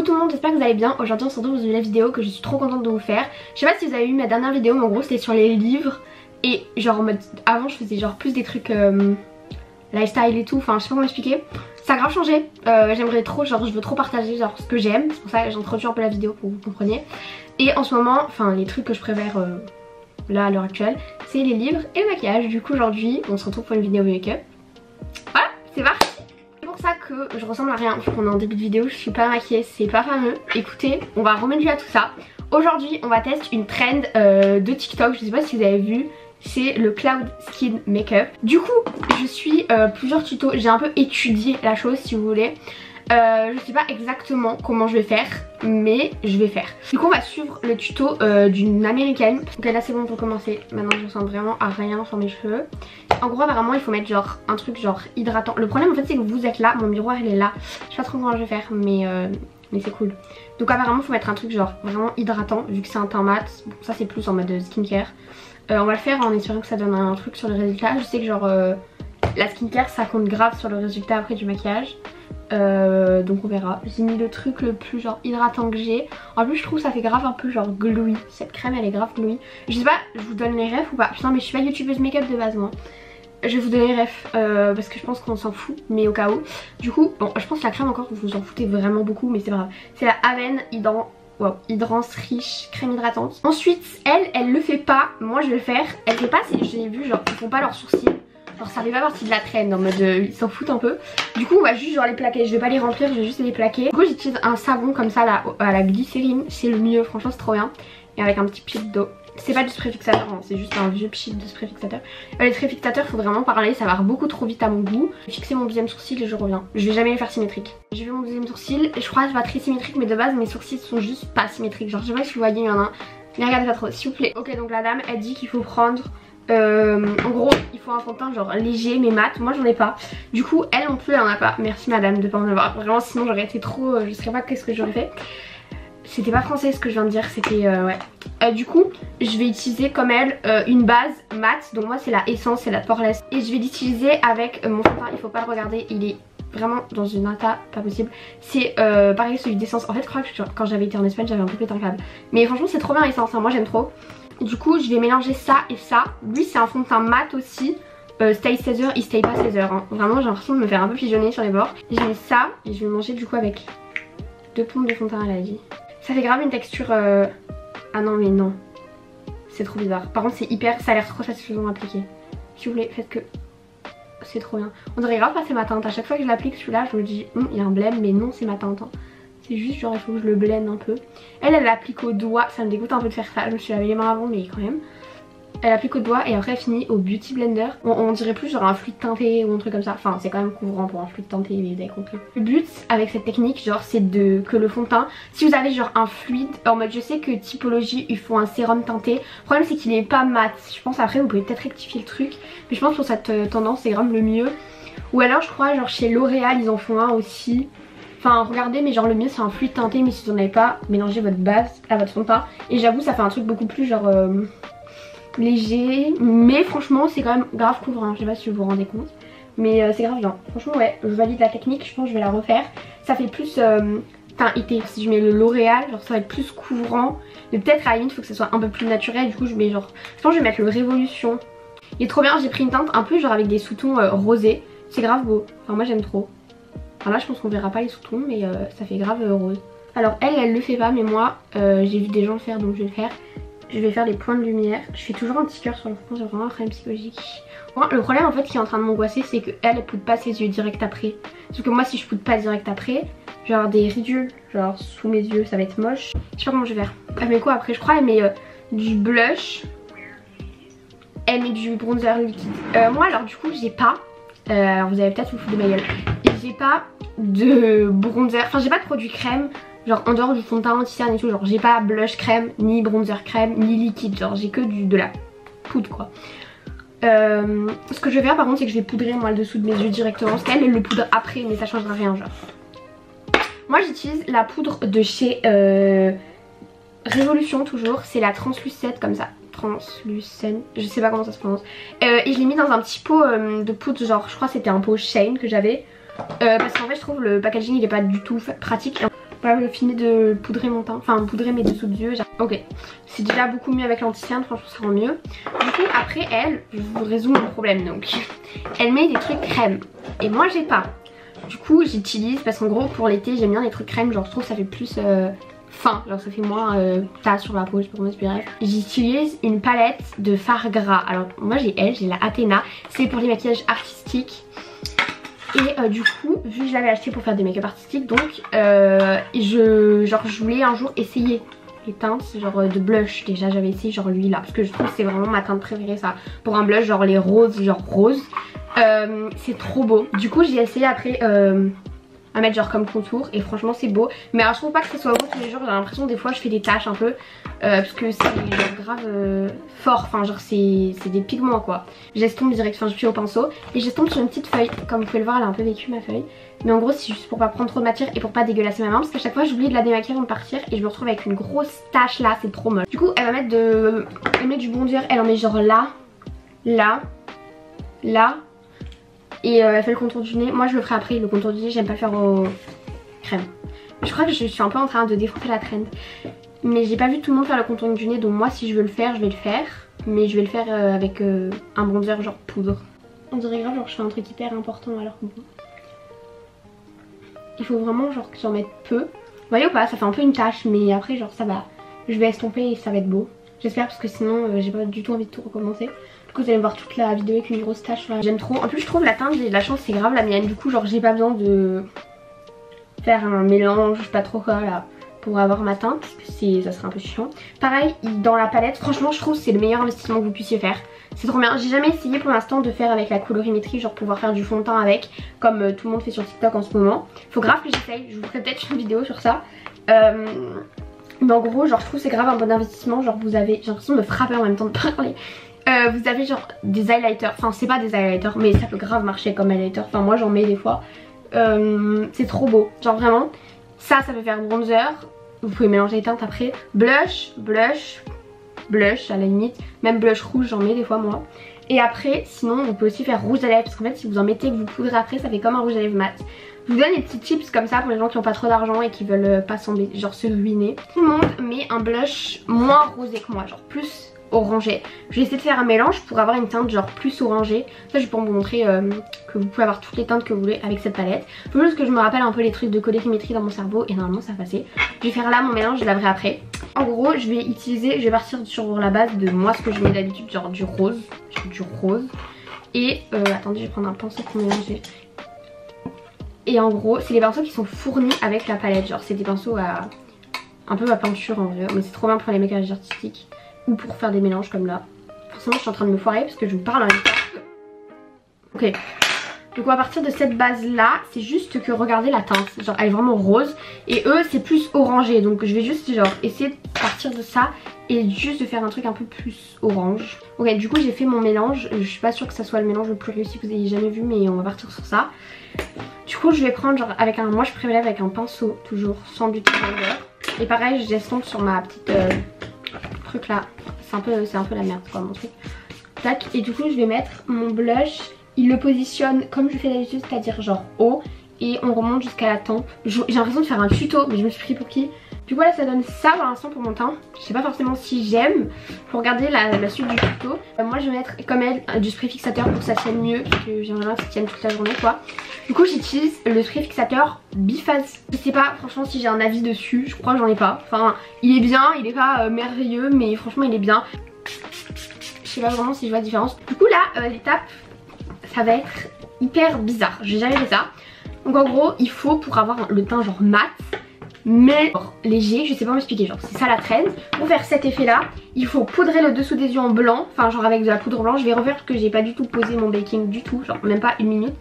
tout le monde, j'espère que vous allez bien. Aujourd'hui on se retrouve dans une nouvelle vidéo que je suis trop contente de vous faire. Je sais pas si vous avez vu ma dernière vidéo mais en gros c'était sur les livres. Et genre en mode, avant je faisais genre plus des trucs lifestyle et tout, enfin je sais pas comment expliquer. Ça a grave changé, j'aimerais trop, genre je veux trop partager genre ce que j'aime. C'est pour ça que j'introduis un peu la vidéo pour que vous compreniez. Et en ce moment, enfin les trucs que je préfère là à l'heure actuelle, c'est les livres et le maquillage. Du coup aujourd'hui on se retrouve pour une vidéo make-up. Voilà, c'est parti. C'est pour ça que je ressemble à rien, vu qu'on est en début de vidéo, je suis pas maquillée, c'est pas fameux. Écoutez, on va remettre du à tout ça. Aujourd'hui on va tester une trend de TikTok, je sais pas si vous avez vu. C'est le Cloud Skin Makeup. Du coup je suis plusieurs tutos, j'ai un peu étudié la chose si vous voulez. Je sais pas exactement comment je vais faire, mais je vais faire. Du coup on va suivre le tuto d'une américaine. Ok là c'est bon pour commencer, maintenant je ressemble vraiment à rien sur mes cheveux. En gros apparemment il faut mettre genre un truc genre hydratant. Le problème en fait c'est que vous êtes là, mon miroir il est là. Je sais pas trop comment je vais faire mais c'est cool. Donc apparemment il faut mettre un truc genre vraiment hydratant vu que c'est un teint mat. Bon ça c'est plus en mode skincare. On va le faire en espérant que ça donne un truc sur le résultat. Je sais que genre la skincare ça compte grave sur le résultat après du maquillage. Donc on verra. J'ai mis le truc le plus genre hydratant que j'ai. En plus je trouve ça fait grave un peu genre glowy. Cette crème elle est grave glowy. Je sais pas, je vous donne les refs ou pas. Putain mais je suis pas youtubeuse make-up de base moi. Je vais vous donner les refs parce que je pense qu'on s'en fout, mais au cas où. Du coup, bon je pense que la crème encore vous en foutez vraiment beaucoup, mais c'est pas grave. C'est la Aven Hydrance Riche crème hydratante. Ensuite elle le fait pas, moi je vais le faire. Elle fait pas, j'ai vu genre ils font pas leurs sourcils. Genre ça fait pas partie de la trend en mode ils s'en foutent un peu. Du coup on va juste genre les plaquer, je vais pas les remplir, je vais juste les plaquer. Du coup j'utilise un savon comme ça là, à la glycérine, c'est le mieux, franchement c'est trop bien. Et avec un petit pchit d'eau. C'est pas du spray fixateur, hein, c'est juste un vieux pchit de spray fixateur. Les sprays fixateurs faut vraiment parler, ça va beaucoup trop vite à mon goût. Je vais fixer mon deuxième sourcil et je reviens. Je vais jamais les faire symétriques. J'ai fait mon deuxième sourcil et je crois que je vais très symétrique, mais de base mes sourcils sont juste pas symétriques. Genre je sais pas si vous voyez, il y en a un. Mais regardez pas trop s'il vous plaît. Ok donc la dame elle dit qu'il faut prendre en gros il faut un fond de teint genre léger mais mat. Moi j'en ai pas. Du coup elle non plus elle en a pas. Merci madame de pas en avoir. Vraiment sinon j'aurais été trop je sais pas qu'est-ce que j'aurais fait. C'était pas français ce que je viens de dire, c'était ouais. Du coup je vais utiliser comme elle une base mat. Donc moi c'est la Essence, c'est la Poreless. Et je vais l'utiliser avec mon fond de teint. Il faut pas le regarder, il est vraiment dans une état pas possible. C'est pareil celui d'Essence. En fait je crois que quand j'avais été en Espagne j'avais un peu pété un câble. Mais franchement c'est trop bien Essence, hein. Moi j'aime trop. Du coup je vais mélanger ça et ça. Lui c'est un fond de teint mat aussi. Stay 16 heures, il stay pas 16 heures hein. Vraiment j'ai l'impression de me faire un peu pigeonner sur les bords. J'ai mis ça et je vais manger du coup avec 2 pompes de fond de teint à la vie. Ça fait grave une texture ah non mais non. C'est trop bizarre. Par contre c'est hyper, ça a l'air trop satisfaisant à appliquer. Si vous voulez faites que c'est trop bien. On dirait grave pas c'est ma teinte. À chaque fois que je l'applique celui-là je me dis il y a un blême mais non c'est ma teinte hein. C'est juste genre il faut que je le blende un peu. Elle l'applique au doigt, ça me dégoûte un peu de faire ça. Je me suis lavé les mains avant mais quand même. Elle applique au doigt et après elle finit au beauty blender. On dirait plus genre un fluide teinté ou un truc comme ça. Enfin c'est quand même couvrant pour un fluide teinté mais vous avez compris. Le but avec cette technique genre c'est que le fond de teint, si vous avez genre un fluide, en mode je sais que Typologie ils font un sérum teinté. Le problème c'est qu'il est pas mat. Je pense après vous pouvez peut-être rectifier le truc. Mais je pense pour cette tendance c'est grave le mieux. Ou alors je crois genre chez L'Oréal ils en font un aussi. Enfin regardez mais genre le mieux c'est un fluide teinté mais si vous n'en avez pas, mélangez votre base à votre fond de teint. Et j'avoue ça fait un truc beaucoup plus genre léger, mais franchement c'est quand même grave couvrant, je sais pas si vous vous rendez compte. Mais c'est grave bien, franchement ouais, je valide la technique, je pense que je vais la refaire. Ça fait plus teint été, si je mets le L'Oréal, genre ça va être plus couvrant. Mais peut-être à la limite il faut que ça soit un peu plus naturel, du coup je mets genre, je pense que je vais mettre le Révolution. Il est trop bien, j'ai pris une teinte un peu genre avec des sous-tons rosés, c'est grave beau, enfin moi j'aime trop. Enfin là je pense qu'on verra pas les sous-tons mais ça fait grave rose. Alors elle le fait pas mais moi j'ai vu des gens le faire donc je vais le faire. Je vais faire les points de lumière. Je fais toujours un petit cœur sur le front, j'ai vraiment un problème psychologique. Bon, le problème en fait qui est en train de m'angoisser c'est qu'elle poudre pas ses yeux direct après. Sauf que moi si je poudre pas direct après, je vais avoir des ridules genre sous mes yeux, ça va être moche. Je sais pas comment je vais faire. Elle met quoi après? Je crois elle met du blush. Elle met du bronzer liquide. Moi alors du coup j'ai pas, alors vous allez peut-être vous foutre de ma gueule. J'ai pas de bronzer, enfin j'ai pas de produit crème. Genre en dehors du fond de teint anti-cerne et tout, genre j'ai pas blush crème, ni bronzer crème, ni liquide, genre j'ai que de la poudre quoi. Ce que je vais faire par contre c'est que je vais poudrer moi le dessous de mes yeux directement, parce qu'elle le poudre après mais ça changera rien genre. Moi j'utilise la poudre de chez Révolution toujours, c'est la translucette comme ça. Translucent, je sais pas comment ça se prononce. Et je l'ai mis dans un petit pot de poudre, genre je crois que c'était un pot Shane que j'avais. Parce qu'en fait je trouve le packaging il est pas du tout pratique. Voilà, je finis de poudrer mon teint, enfin poudrer mes dessous de yeux. Ok, c'est déjà beaucoup mieux avec l'anti-cerne, franchement ça rend mieux. Du coup après elle, je vous résume mon problème donc. Elle met des trucs crème et moi j'ai pas. Du coup j'utilise parce qu'en gros pour l'été j'aime bien les trucs crème, genre je trouve que ça fait plus fin, genre ça fait moins tache sur la peau, je sais pas comment expliquer. J'utilise une palette de fard gras. Alors moi j'ai la Athena, c'est pour les maquillages artistiques. Et du coup, vu que je l'avais acheté pour faire des make-up artistiques, donc je voulais un jour essayer les teintes genre de blush. Déjà j'avais essayé genre lui là, parce que je trouve que c'est vraiment ma teinte préférée ça. Pour un blush genre les roses, genre rose, c'est trop beau. Du coup j'ai essayé après à mettre genre comme contour et franchement c'est beau. Mais alors je trouve pas que ça soit beau tous les jours, j'ai l'impression des fois je fais des taches un peu parce que c'est genre grave fort, enfin genre c'est des pigments quoi. J'estompe direct, enfin je suis au pinceau et j'estompe sur une petite feuille, comme vous pouvez le voir elle a un peu vécu ma feuille. Mais en gros c'est juste pour pas prendre trop de matière et pour pas dégueulasser ma main, parce qu'à chaque fois j'oublie de la démaquiller avant de partir et je me retrouve avec une grosse tache là, c'est trop moche. Du coup elle va mettre du bronzer, elle en met genre là, là, là. Et elle fait le contour du nez. Moi je le ferai après le contour du nez, j'aime pas le faire au crème. Je crois que je suis un peu en train de défoncer la trend. Mais j'ai pas vu tout le monde faire le contour du nez, donc moi si je veux le faire, je vais le faire. Mais je vais le faire avec un bronzer genre poudre. On dirait grave genre je fais un truc hyper important alors que bon. Il faut vraiment genre que j'en mette peu. Vous voyez ou pas, ça fait un peu une tache mais après genre ça va. Je vais estomper et ça va être beau. J'espère parce que sinon j'ai pas du tout envie de tout recommencer. Du coup vous allez voir toute la vidéo avec une grosse tache. J'aime trop. En plus je trouve la teinte, j'ai de la chance, c'est grave la mienne. Du coup genre j'ai pas besoin de faire un mélange, je sais pas trop quoi là, pour avoir ma teinte. Parce que ça serait un peu chiant. Pareil dans la palette, franchement je trouve que c'est le meilleur investissement que vous puissiez faire. C'est trop bien. J'ai jamais essayé pour l'instant de faire avec la colorimétrie, genre pouvoir faire du fond de teint avec, comme tout le monde fait sur TikTok en ce moment. Faut grave que j'essaye, je vous ferai peut-être une vidéo sur ça. Mais en gros genre je trouve que c'est grave un bon investissement. Genre vous avez, j'ai l'impression de me frapper en même temps de parler. Vous avez genre des highlighters, enfin c'est pas des highlighters mais ça peut grave marcher comme highlighter, enfin moi j'en mets des fois. C'est trop beau, genre vraiment ça peut faire bronzer, vous pouvez mélanger les teintes après, blush à la limite, même blush rouge j'en mets des fois moi. Et après sinon vous pouvez aussi faire rouge à lèvres, parce qu'en fait si vous en mettez et que vous poudrez après ça fait comme un rouge à lèvres mat. Je vous donne des petits tips comme ça pour les gens qui n'ont pas trop d'argent et qui veulent pas genre se ruiner. Tout le monde met un blush moins rosé que moi, genre plus orangé. Je vais essayer de faire un mélange pour avoir une teinte genre plus orangée. Ça je vais pour vous montrer que vous pouvez avoir toutes les teintes que vous voulez avec cette palette. Faut juste que je me rappelle un peu les trucs de colorimétrie dans mon cerveau et normalement ça va passer. Je vais faire là mon mélange, je laverai après. En gros je vais partir sur la base de moi ce que je mets d'habitude, genre du rose. Et attendez je vais prendre un pinceau pour mélanger. Et en gros c'est les pinceaux qui sont fournis avec la palette, genre c'est des pinceaux à un peu à peinture en vrai, mais c'est trop bien pour les maquillages artistiques ou pour faire des mélanges comme là. Forcément je suis en train de me foirer parce que je vous parle en même temps. Ok, donc à partir de cette base là, c'est juste que regardez la teinte, genre elle est vraiment rose et eux c'est plus orangé, donc je vais juste genre essayer de partir de ça et juste de faire un truc un peu plus orange. Ok, du coup j'ai fait mon mélange, je suis pas sûre que ça soit le mélange le plus réussi que vous ayez jamais vu mais on va partir sur ça. Du coup je vais prendre genre avec moi je prélève avec un pinceau toujours sans beauty blender. Et pareil j'estompe sur ma petite truc là, c'est un peu la merde quoi mon truc. Tac, et du coup je vais mettre mon blush, il le positionne comme je fais d'habitude, c'est-à-dire genre haut et on remonte jusqu'à la tempe. J'ai l'impression de faire un tuto mais je me suis pris pour qui. Du coup là ça donne ça pour l'instant pour mon teint. Je sais pas forcément si j'aime. Faut regarder la suite du tuto. Moi je vais mettre comme elle du spray fixateur pour que ça tienne mieux, parce que j'aimerais bien que ça tienne toute la journée quoi. Du coup j'utilise le spray fixateur Biphase. Je sais pas franchement si j'ai un avis dessus, je crois que j'en ai pas. Enfin il est bien, il est pas merveilleux mais franchement il est bien. Je sais pas vraiment si je vois la différence. Du coup là l'étape ça va être hyper bizarre, j'ai jamais fait ça. Donc en gros il faut pour avoir le teint genre mat mais léger, je sais pas m'expliquer, genre c'est ça la trend. Pour faire cet effet là, il faut poudrer le dessous des yeux en blanc, enfin genre avec de la poudre blanche. Je vais refaire parce que j'ai pas du tout posé mon baking du tout, genre même pas une minute.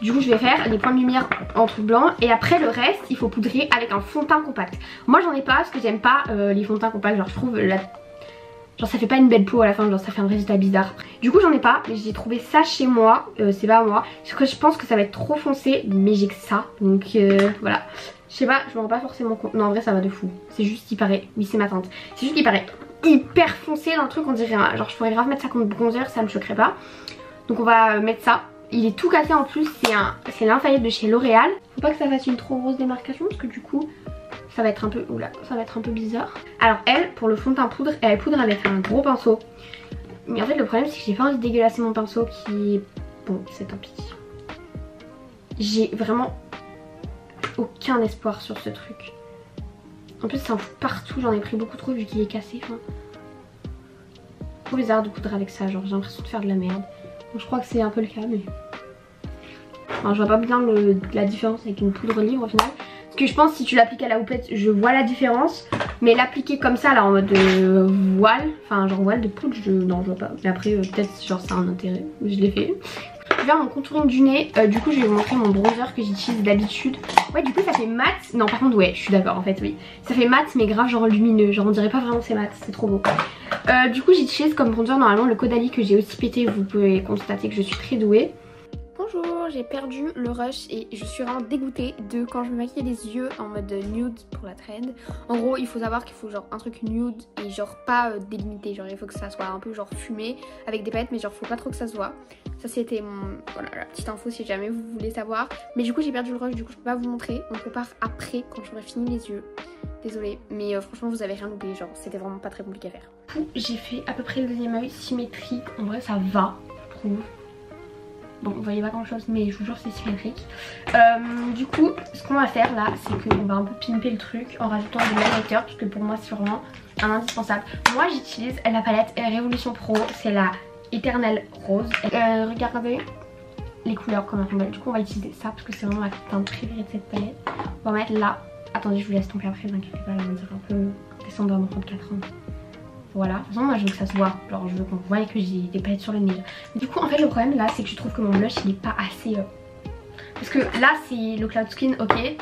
Du coup je vais faire des points de lumière en truc blanc et après le reste il faut poudrer avec un fond de teint compact. Moi j'en ai pas parce que j'aime pas les fonds de teint compacts, genre je trouve genre ça fait pas une belle peau à la fin, genre ça fait un résultat bizarre. Du coup j'en ai pas, mais j'ai trouvé ça chez moi, c'est pas à moi. Parce que je pense que ça va être trop foncé, mais j'ai que ça, donc voilà. Je sais pas, je me rends pas forcément compte. Non en vrai ça va de fou. C'est juste qu'il paraît, oui c'est ma teinte. C'est juste qu'il paraît hyper foncé dans le truc, on dirait genre je pourrais grave mettre ça contre bronzer, ça me choquerait pas. Donc on va mettre ça. Il est tout cassé en plus, c'est l'infaillible de chez L'Oréal. Faut pas que ça fasse une trop grosse démarcation parce que du coup ça va être un peu, oula, ça va être un peu bizarre. Alors elle, pour le fond de teint poudre, elle poudre avec un gros pinceau. Mais en fait le problème c'est que j'ai pas envie de dégueulasser mon pinceau qui... Bon, c'est tant pis. J'ai vraiment aucun espoir sur ce truc. En plus ça en fout partout, j'en ai pris beaucoup trop vu qu'il est cassé. Enfin, trop bizarre de poudre avec ça, genre j'ai l'impression de faire de la merde. Bon, je crois que c'est un peu le cas mais... Enfin, je vois pas bien la différence avec une poudre libre au final. Parce que je pense que si tu l'appliques à la houppette, je vois la différence. Mais l'appliquer comme ça là en mode voile, enfin genre voile de poudre, non je vois pas. Mais après peut-être genre ça a un intérêt, je l'ai fait. Je vais faire mon contouring du nez, du coup je vais vous montrer mon bronzer que j'utilise d'habitude. Ouais du coup ça fait mat, non par contre ouais je suis d'accord en fait oui. Ça fait mat mais grave genre lumineux, genre on dirait pas vraiment que c'est mat, c'est trop beau. Du coup j'utilise comme bronzer normalement le Caudalie que j'ai aussi pété, vous pouvez constater que je suis très douée. Bonjour, j'ai perdu le rush et je suis vraiment dégoûtée de quand je me maquille les yeux en mode nude pour la trend. En gros il faut savoir qu'il faut genre un truc nude et genre pas délimité, genre il faut que ça soit un peu genre fumé avec des paillettes mais genre faut pas trop que ça se voit. Ça c'était mon, voilà, la petite info si jamais vous voulez savoir. Mais du coup j'ai perdu le rush, du coup je peux pas vous montrer. On compare après quand j'aurai fini les yeux. Désolée mais franchement vous avez rien loupé, genre c'était vraiment pas très compliqué à faire. Du coup j'ai fait à peu près le deuxième œil symétrique, en vrai ça va je trouve. Bon, vous voyez pas grand chose, mais je vous jure c'est symétrique. Du coup, ce qu'on va faire là, c'est qu'on va un peu pimper le truc en rajoutant de l'highlighter, parce que pour moi c'est vraiment un indispensable. Moi j'utilise la palette Révolution Pro, c'est la Éternelle Rose. Regardez les couleurs comme un. Du coup on va utiliser ça, parce que c'est vraiment la teinte préférée de cette palette. On va mettre là. Attendez, je vous laisse tomber après, n'inquiétez pas, là on dirait un peu descendant de 34 ans. Voilà, de toute façon moi je veux que ça se voit, genre je veux qu'on voit que j'ai des paillettes sur le nez. Du coup en fait le problème là c'est que je trouve que mon blush il est pas assez... Parce que là c'est le Cloud Skin ok,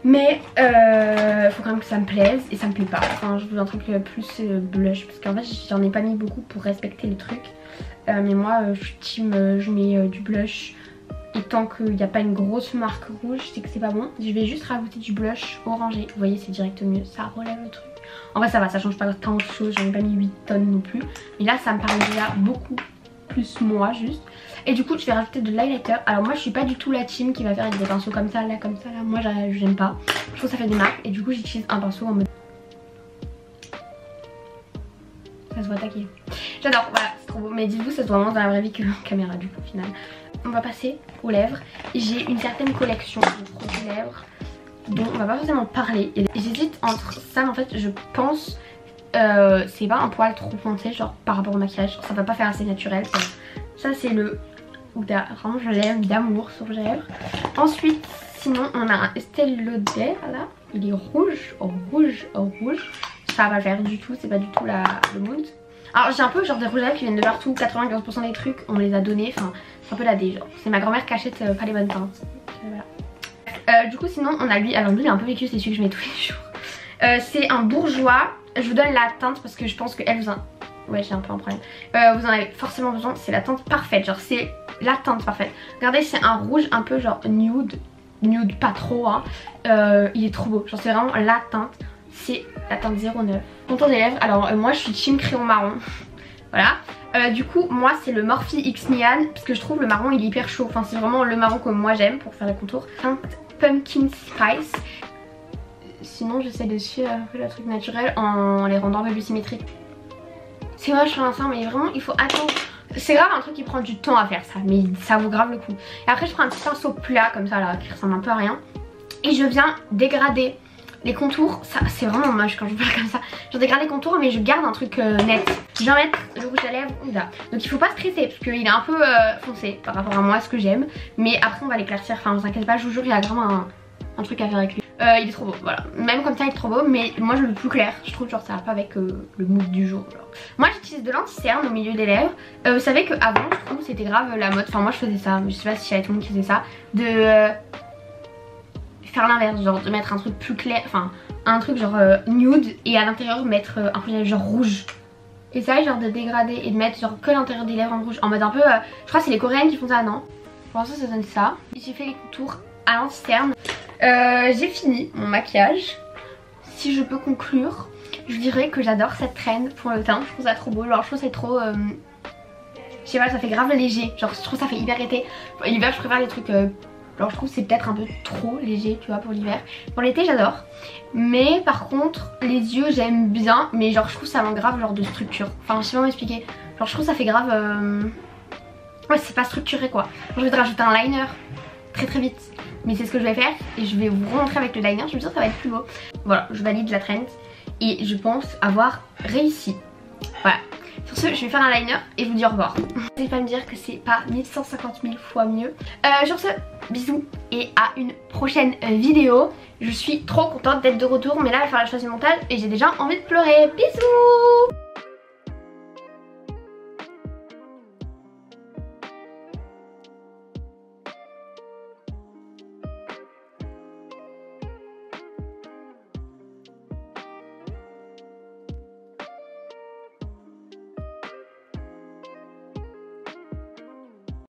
mais faut quand même que ça me plaise et ça me plaît pas. Enfin je veux un truc plus blush parce qu'en fait j'en ai pas mis beaucoup pour respecter le truc. Mais moi je suis team, je mets du blush et tant qu'il n'y a pas une grosse marque rouge c'est que c'est pas bon. Je vais juste rajouter du blush orangé, vous voyez c'est direct mieux, ça relève le truc. En vrai ça va, ça change pas tant de choses, j'en ai pas mis 8 tonnes non plus. Mais là ça me paraît déjà beaucoup plus moi juste. Et du coup je vais rajouter de l'highlighter. Alors moi je suis pas du tout la team qui va faire avec des pinceaux comme ça là. Moi j'aime pas. Je trouve que ça fait des marques et du coup j'utilise un pinceau en mode... Ça se voit taquer. J'adore, voilà c'est trop beau. Mais dites-vous ça se voit moins dans la vraie vie que en caméra du coup au final. On va passer aux lèvres. J'ai une certaine collection de produits lèvres dont on va pas forcément parler. J'hésite entre ça, mais en fait je pense c'est pas un poil trop foncé genre par rapport au maquillage, ça va pas faire assez naturel. Ça c'est le vraiment je l'aime d'amour sur les lèvres. Ensuite sinon on a un Estée Lauder là, il est rouge, ça va pas le faire du tout, c'est pas du tout le mood. Alors j'ai un peu genre des rouges à lèvres qui viennent de partout, 95% des trucs on me les a donnés, enfin c'est un peu la dé genre. C'est ma grand-mère qui achète pas les bonnes teintes. Voilà. Du coup sinon on a lui, alors lui il est un peu vécu, c'est celui que je mets tous les jours. C'est un bourgeois, je vous donne la teinte parce que je pense qu'elle vous en... Ouais j'ai un peu un problème. Vous en avez forcément besoin, c'est la teinte parfaite, genre c'est la teinte parfaite. Regardez c'est un rouge un peu genre nude pas trop hein. Il est trop beau, genre c'est vraiment la teinte, c'est la teinte 09. Contour des lèvres, alors moi je suis team crayon marron. Voilà. Du coup moi c'est le Morphe X Neon parce que je trouve le marron il est hyper chaud, enfin c'est vraiment le marron que moi j'aime pour faire les contours. Teinte Pumpkin Spice. Sinon j'essaie de suivre un peu le truc naturel en les rendant un peu plus symétriques. C'est moche sur l'instant mais vraiment il faut attendre. C'est grave un truc qui prend du temps à faire ça, mais ça vaut grave le coup. Et après je prends un petit pinceau plat comme ça là qui ressemble un peu à rien. Et je viens dégrader les contours. Ça c'est vraiment moche quand je parle comme ça. Je dégrade les contours mais je garde un truc net. Je viens mettre le rouge à lèvres là. Donc il faut pas stresser parce qu'il est un peu foncé par rapport à moi ce que j'aime. Mais après on va l'éclaircir, enfin vous inquiétez pas, je vous jure il y a vraiment un truc à faire avec lui. Il est trop beau, voilà. Même comme ça il est trop beau, mais moi je le veux plus clair. Je trouve genre ça va pas avec le mood du jour. Genre. Moi j'utilise de l'anti-cerne au milieu des lèvres. Vous savez qu'avant je trouve c'était grave la mode. Enfin moi je faisais ça, mais je sais pas si j'avais tout le monde qui faisait ça. De faire l'inverse, genre de mettre un truc plus clair, enfin un truc genre nude et à l'intérieur mettre un peu genre rouge. Et ça genre de dégrader et de mettre genre que l'intérieur des lèvres en rouge. En mode un peu, je crois que c'est les coréennes qui font ça, non? Pour l'instant ça donne ça. J'ai fait les contours à l'anti-cerne. J'ai fini mon maquillage. Si je peux conclure, je dirais que j'adore cette trend pour le teint. Je trouve ça trop beau, genre je trouve c'est trop... je sais pas, ça fait grave léger. Genre je trouve ça fait hyper été. L'hiver je préfère les trucs Genre je trouve que c'est peut-être un peu trop léger tu vois pour l'hiver. Pour l'été j'adore. Mais par contre les yeux j'aime bien. Mais genre je trouve ça manque grave genre de structure. Enfin je sais pas comment expliquer. Genre je trouve ça fait grave... Ouais c'est pas structuré quoi. Je vais te rajouter un liner très très vite. Mais c'est ce que je vais faire. Et je vais vous remontrer avec le liner. Je me dis que ça va être plus beau. Voilà je valide la trend. Et je pense avoir réussi. Voilà. Sur ce, je vais faire un liner et je vous dis au revoir. N'hésitez pas à me dire que c'est pas 1150 000 fois mieux. Sur ce, bisous et à une prochaine vidéo. Je suis trop contente d'être de retour, mais là il va falloir que je fasse le montage et j'ai déjà envie de pleurer. Bisous!